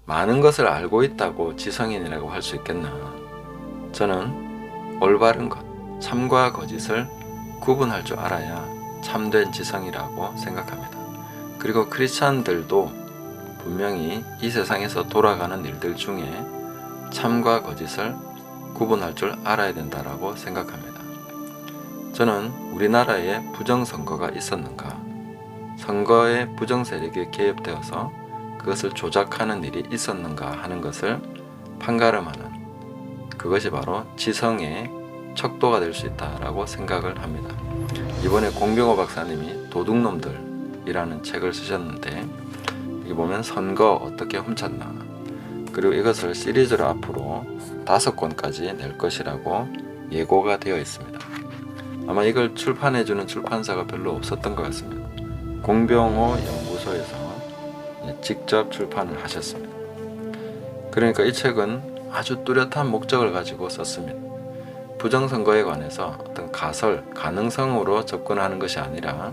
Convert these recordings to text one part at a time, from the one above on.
많은 것을 알고 있다고 지성인이라고 할 수 있겠나? 저는 올바른 것, 참과 거짓을 구분할 줄 알아야 참된 지성이라고 생각합니다. 그리고 크리스찬들도 분명히 이 세상에서 돌아가는 일들 중에 참과 거짓을 구분할 줄 알아야 된다고 생각합니다. 저는 우리나라에 부정선거가 있었는가? 선거에 부정세력이 개입되어서 그것을 조작하는 일이 있었는가 하는 것을 판가름하는 그것이 바로 지성의 척도가 될 수 있다고 생각을 합니다. 이번에 공병호 박사님이 도둑놈들이라는 책을 쓰셨는데 여기 보면 선거 어떻게 훔쳤나, 그리고 이것을 시리즈로 앞으로 5권까지 낼 것이라고 예고가 되어 있습니다. 아마 이걸 출판해주는 출판사가 별로 없었던 것 같습니다. 공병호 연구소에서 직접 출판을 하셨습니다. 그러니까 이 책은 아주 뚜렷한 목적을 가지고 썼습니다. 부정선거에 관해서 어떤 가능성으로 접근하는 것이 아니라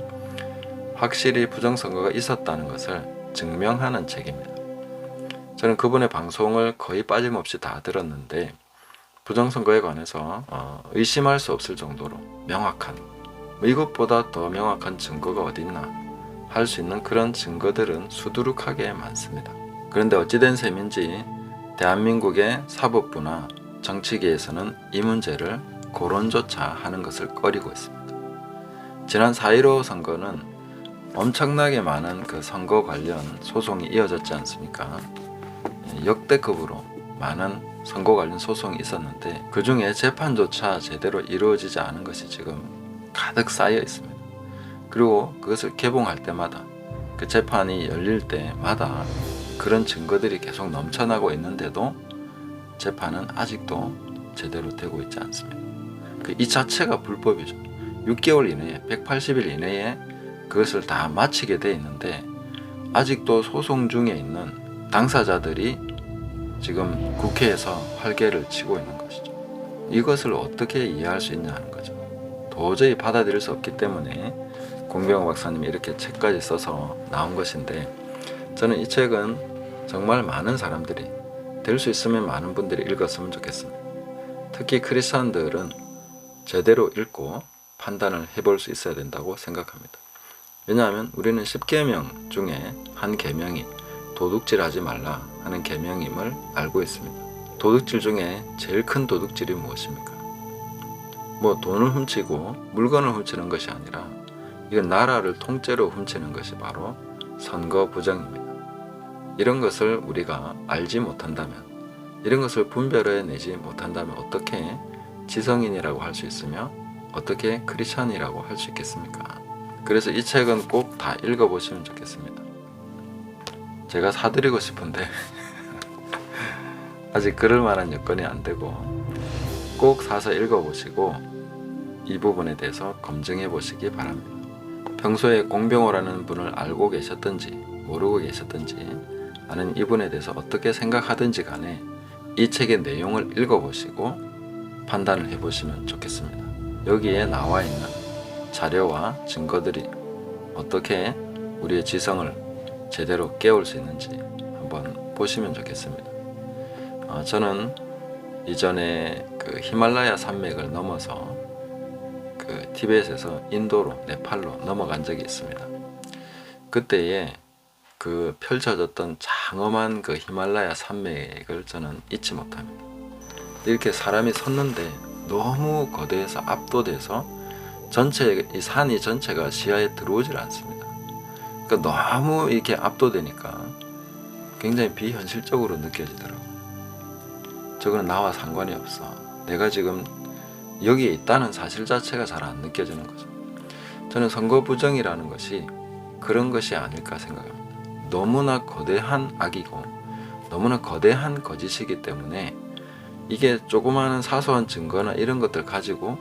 확실히 부정선거가 있었다는 것을 증명하는 책입니다. 저는 그분의 방송을 거의 빠짐없이 다 들었는데 부정선거에 관해서 의심할 수 없을 정도로 명확한, 이것보다 더 명확한 증거가 어디 있나 할 수 있는 그런 증거들은 수두룩하게 많습니다. 그런데 어찌된 셈인지 대한민국의 사법부나 정치계에서는 이 문제를 거론조차 하는 것을 꺼리고 있습니다. 지난 4.15 선거는 엄청나게 많은 그 선거 관련 소송이 이어졌지 않습니까? 역대급으로 많은 선거 관련 소송이 있었는데 그 중에 재판조차 제대로 이루어지지 않은 것이 지금 가득 쌓여 있습니다. 그리고 그것을 개봉할 때마다, 그 재판이 열릴 때마다 그런 증거들이 계속 넘쳐나고 있는데도 재판은 아직도 제대로 되고 있지 않습니다. 이 자체가 불법이죠. 6개월 이내에, 180일 이내에 그것을 다 마치게 돼 있는데 아직도 소송 중에 있는 당사자들이 지금 국회에서 활개를 치고 있는 것이죠. 이것을 어떻게 이해할 수 있냐 하는 거죠. 도저히 받아들일 수 없기 때문에 공병호 박사님이 이렇게 책까지 써서 나온 것인데, 저는 이 책은 정말 많은 사람들이, 될 수 있으면 많은 분들이 읽었으면 좋겠습니다. 특히 크리스찬들은 제대로 읽고 판단을 해볼 수 있어야 된다고 생각합니다. 왜냐하면 우리는 10계명 중에 한 계명이 도둑질하지 말라 하는 계명임을 알고 있습니다. 도둑질 중에 제일 큰 도둑질이 무엇입니까? 돈을 훔치고 물건을 훔치는 것이 아니라 이건 나라를 통째로 훔치는 것이 바로 선거 부정입니다. 이런 것을 우리가 알지 못한다면, 이런 것을 분별해내지 못한다면 어떻게 지성인이라고 할 수 있으며 어떻게 크리스찬이라고 할 수 있겠습니까? 그래서 이 책은 꼭 다 읽어보시면 좋겠습니다. 제가 사드리고 싶은데 아직 그럴 만한 여건이 안 되고, 꼭 사서 읽어보시고 이 부분에 대해서 검증해 보시기 바랍니다. 평소에 공병호라는 분을 알고 계셨든지 모르고 계셨든지, 아니면 이분에 대해서 어떻게 생각하든지 간에 이 책의 내용을 읽어보시고 판단을 해보시면 좋겠습니다. 여기에 나와 있는 자료와 증거들이 어떻게 우리의 지성을 제대로 깨울 수 있는지 한번 보시면 좋겠습니다. 저는 이전에 그 히말라야 산맥을 넘어서 그 티베트에서 인도로, 네팔로 넘어간 적이 있습니다. 그때에 그 펼쳐졌던 장엄한 그 히말라야 산맥을 저는 잊지 못합니다. 이렇게 사람이 섰는데 너무 거대해서 압도돼서 이 산이 전체가 시야에 들어오질 않습니다. 그러니까 너무 이렇게 압도되니까 굉장히 비현실적으로 느껴지더라고요. 저거는 나와 상관이 없어. 내가 지금 여기에 있다는 사실 자체가 잘 안 느껴지는 거죠. 저는 선거 부정이라는 것이 그런 것이 아닐까 생각합니다. 너무나 거대한 악이고 너무나 거대한 거짓이기 때문에 이게 조그마한 사소한 증거나 이런 것들 가지고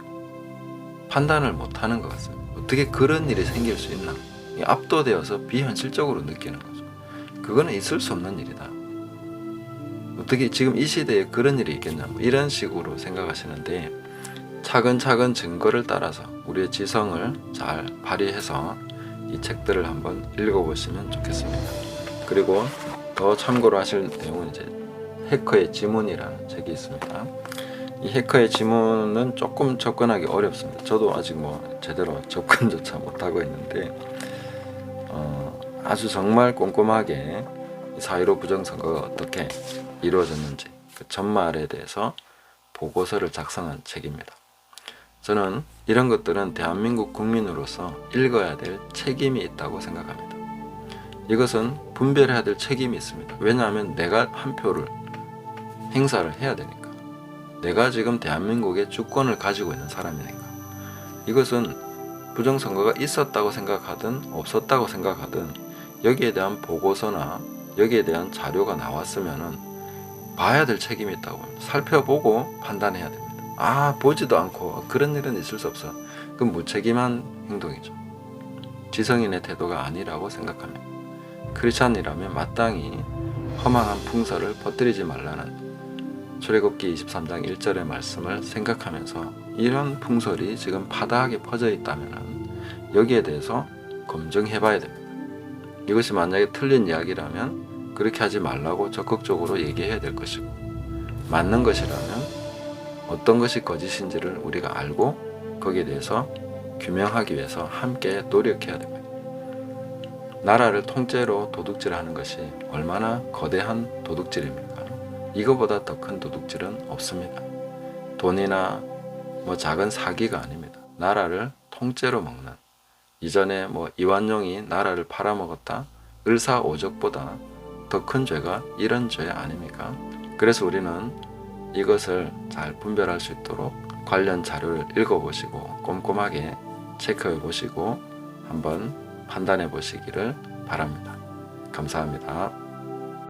판단을 못하는 것 같습니다. 어떻게 그런 일이 생길 수 있나? 압도되어서 비현실적으로 느끼는 거죠. 그거는 있을 수 없는 일이다. 어떻게 지금 이 시대에 그런 일이 있겠냐, 이런 식으로 생각하시는데, 차근차근 증거를 따라서 우리의 지성을 잘 발휘해서 이 책들을 한번 읽어보시면 좋겠습니다. 그리고 더 참고로 하실 내용은 이제 해커의 지문이라는 책이 있습니다. 이 해커의 지문은 조금 접근하기 어렵습니다. 저도 아직 뭐 제대로 접근조차 못하고 있는데 아주 정말 꼼꼼하게 4.15 부정선거가 어떻게 이루어졌는지 그 전말에 대해서 보고서를 작성한 책입니다. 저는 이런 것들은 대한민국 국민으로서 읽어야 될 책임이 있다고 생각합니다. 이것은 분별해야 될 책임이 있습니다. 왜냐하면 내가 한 표를 행사를 해야 되니까. 내가 지금 대한민국의 주권을 가지고 있는 사람이니까. 이것은 부정선거가 있었다고 생각하든 없었다고 생각하든 여기에 대한 보고서나 여기에 대한 자료가 나왔으면은 봐야 될 책임이 있다고 합니다. 살펴보고 판단해야 됩니다. 보지도 않고 그런 일은 있을 수 없어. 그건 무책임한 행동이죠. 지성인의 태도가 아니라고 생각합니다. 크리스찬이라면 마땅히 허망한 풍설을 퍼뜨리지 말라는 출애굽기 23장 1절의 말씀을 생각하면서 이런 풍설이 지금 파다하게 퍼져 있다면 여기에 대해서 검증해 봐야 됩니다. 이것이 만약에 틀린 이야기라면 그렇게 하지 말라고 적극적으로 얘기해야 될 것이고, 맞는 것이라면 어떤 것이 거짓인지를 우리가 알고 거기에 대해서 규명하기 위해서 함께 노력해야 됩니다. 나라를 통째로 도둑질하는 것이 얼마나 거대한 도둑질입니까? 이거보다 더 큰 도둑질은 없습니다. 돈이나 뭐 작은 사기가 아닙니다. 나라를 통째로 먹는, 이전에 뭐 이완용이 나라를 팔아먹었다, 을사오적보다 더 큰 죄가 이런 죄 아닙니까? 그래서 우리는 이것을 잘 분별할 수 있도록 관련 자료를 읽어보시고 꼼꼼하게 체크해 보시고 한번 판단해 보시기를 바랍니다. 감사합니다.